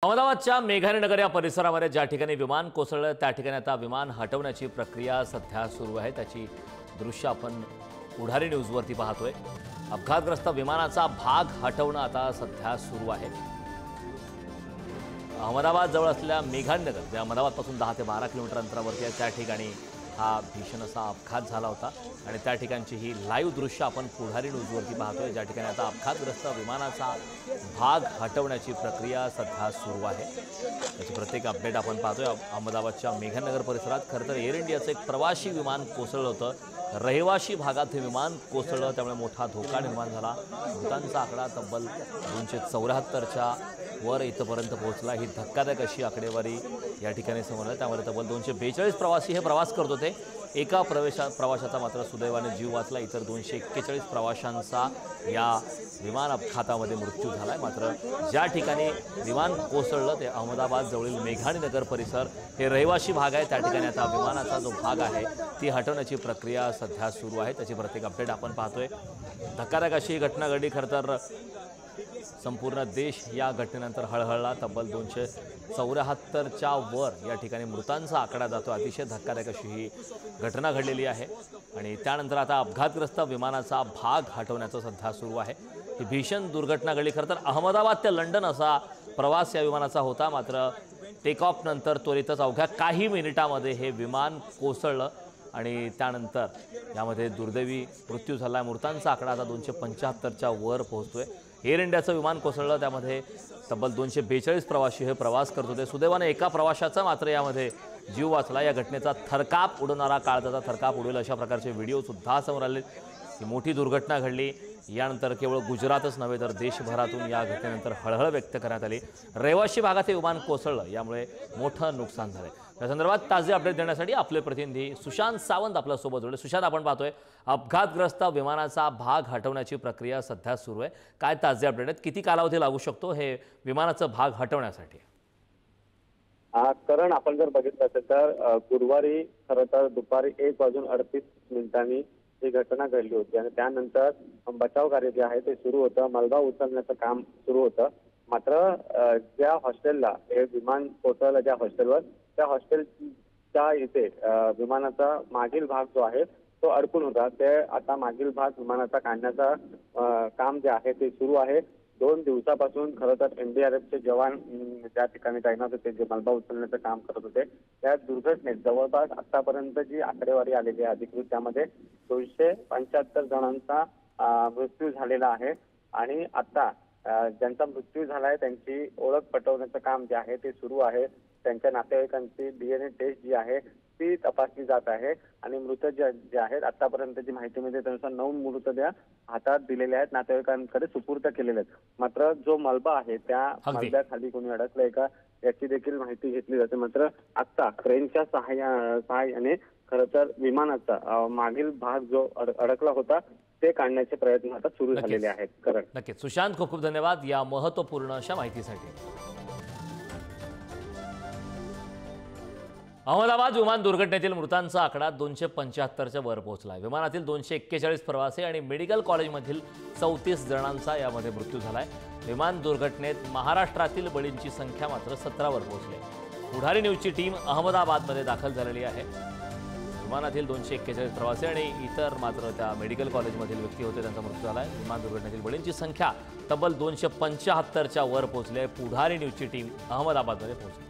अहमदाबादच्या मेघानीनगर या परिसरामध्ये ज्या ठिकाणी विमान कोसळलं त्या ठिकाणी आता विमान हटवण्याची प्रक्रिया सध्या सुरू आहे। त्याची दृश्य आपण पुढारी न्यूजवरती पाहतोय। अपघातग्रस्त विमानाचा भाग हटवणं आता सध्या सुरू आहे। अहमदाबाद जवळ असलेल्या मेघानीनगर जे अहमदाबादपासून 10 ते 12 किलोमीटर अंतरावरती आहे त्या ठिकाणी हा भीषण असा अपघात झाला होता आणि त्या ठिकाणची ही लाईव्ह दृश्य आपण पुढारी न्यूजवरती पाहतोय। ज्या ठिकाणी आता अपघातग्रस्त विमानाचा भाग हटवण्याची प्रक्रिया सध्या सुरू आहे। त्याची प्रत्येक अपडेट आपण पाहतोय। अहमदाबादच्या मेघानीनगर परिसरात खरं तर एअर इंडियाचं एक प्रवासी विमान कोसळलं होतं। रहिवाशी भागात हे विमान कोसळलं त्यामुळे मोठा धोका निर्माण झाला। मृतांचा आकडा तब्बल 274च्या वर इथपर्यंत पोहोचला। ही धक्कादायक अशी आकडेवारी या ठिकाणी समोर आहे। त्यामुळे तब्बल 242 प्रवासी हे प्रवास करत होते। एका प्रवाशाचा मात्र सुदैवाने जीव वाचला। इतर 241 प्रवाशांचा या विमान अपघातामध्ये मृत्यू झाला आहे। मात्र ज्या ठिकाणी विमान कोसळलं ते अहमदाबाद जवळील मेघानीनगर परिसर हे रहिवाशी भाग आहे। त्या ठिकाणी आता विमानाचा जो भाग आहे ती हटवण्याची प्रक्रिया सध्या सुरू आहे। त्याची प्रत्येक अपडेट आपण पाहतोय। धक्कादायक अशी घटना घडली। खरं तर संपूर्ण देश या घटनेनंतर हळहळला। तब्बल 274च्या वर या ठिकाणी मृतांचा आकडा जातो। अतिशय धक्कादायक अशी ही घटना घडलेली आहे आणि त्यानंतर आता अपघातग्रस्त विमानाचा भाग हटवण्याचं सध्या सुरू आहे। ही भीषण दुर्घटना घडली। खरं तर अहमदाबाद ते लंडन असा प्रवास या विमानाचा होता। मात्र टेक ऑफ नंतर त्वरितच अवघ्या काही मिनिटांमध्ये हे विमान कोसळलं आणि त्यानंतर यामध्ये दुर्दैवी मृत्यू झाला। मृतांचा आकडा आता 275च्या वर पोहोचतोय। एअर इंडियाचं विमान कोसळलं त्यामध्ये तब्बल 242 प्रवासी हे प्रवास करत होते। सुदैवाने एका प्रवाशाचा मात्र यामध्ये जीव वाचला। या घटनेचा थरकाप उडवणारा काळजाचा थरकाप उडवेल अशा प्रकारचे व्हिडिओ सुद्धा समोर आले। ही मोठी दुर्घटना घडली। यानंतर केवळ गुजरातच नव्हे तर देशभरातून या घटनेनंतर हळहळ व्यक्त करण्यात आली। रहिवाशी भागात हे विमान कोसळलं यामुळे मोठं नुकसान झालं। या संदर्भात ताजे अपडेट देण्यासाठी आपले प्रतिनिधी सुशांत सावंत आपल्यासोबत जोडले। सुशांत, आपण पाहतोय अपघातग्रस्त विमानाचा भाग हटवण्याची प्रक्रिया सध्या सुरू आहे। काय ताजे अपडेट आहेत? किती कालावधी लागू शकतो हे विमानाचा भाग हटवण्यासाठी? करण, आपण जर बघितलं असेल तर गुरुवारी खरं तर दुपारी 1:38 ही घटना घडली होती आणि त्यानंतर बचाव कार्य जे आहे ते सुरू होतं। मलबा उचलण्याचं काम सुरू होतं। मात्र ज्या हॉस्टेलला हे विमान कोसळलं ज्या हॉस्टेलवर त्या हॉस्टेलच्या इथे विमानाचा मागील भाग जो आहे तो अडकून होता। ते आता मागील भाग विमानाचा काढण्याचा काम जे आहे ते सुरू आहे। 2 दिवसापासून खरं तर NDRFचे जवान ज्या ठिकाणी तैनात होते जे मलबा उचलण्याचं काम करत होते त्या दुर्घटनेत जवळपास आतापर्यंत जी आकडेवारी आलेली आहे अधिकृत त्यामध्ये 275 जणांचा मृत्यू झालेला आहे आणि आता ज्यांचा मृत्यू झालाय त्यांची ओळख पटवण्याचं काम जे आहे ते सुरू आहे। त्यांच्या नातेवाईकांची DNA टेस्ट जी आहे ती तपासली जात आहे आणि मृत जे आहेत आतापर्यंतची माहिती मिळते त्यानुसार 9 मृतदेह हातात दिलेले आहेत, नातेवाईकांकडे सुपूर्द केलेले आहेत। मात्र जो मलबा आहे त्या मलब्याखाली कोणी अडकलंय का याची देखील माहिती घेतली जाते। मात्र आता क्रेनच्या सहाय्याने खरं तर विमानाचा मागील भाग जो अडकला होता ते काढण्याचे प्रयत्न आता सुरू झालेले आहेत। करण, नक्कीच सुशांत, खूप खूप धन्यवाद या महत्त्वपूर्ण अशा माहितीसाठी। अहमदाबाद विमान दुर्घटनेतील मृतांचा आकडा 275च्या वर पोहोचला आहे। विमानातील 241 प्रवासी आणि मेडिकल कॉलेजमधील 34 जणांचा यामध्ये मृत्यू झालाय। विमान दुर्घटनेत महाराष्ट्रातील बळींची संख्या मात्र 17 वर पोहोचली। पुढारी न्यूजची टीम अहमदाबादमध्ये दाखल झालेली आहे। विमानातील 241 प्रवासी आणि इतर मात्र त्या मेडिकल कॉलेजमधील व्यक्ती होते त्यांचा मृत्यू झाला आहे। विमान दुर्घटनेतील बळींची संख्या तब्बल 275च्या वर पोहोचली आहे। पुढारी न्यूजची टीम अहमदाबादमध्ये पोहोचली।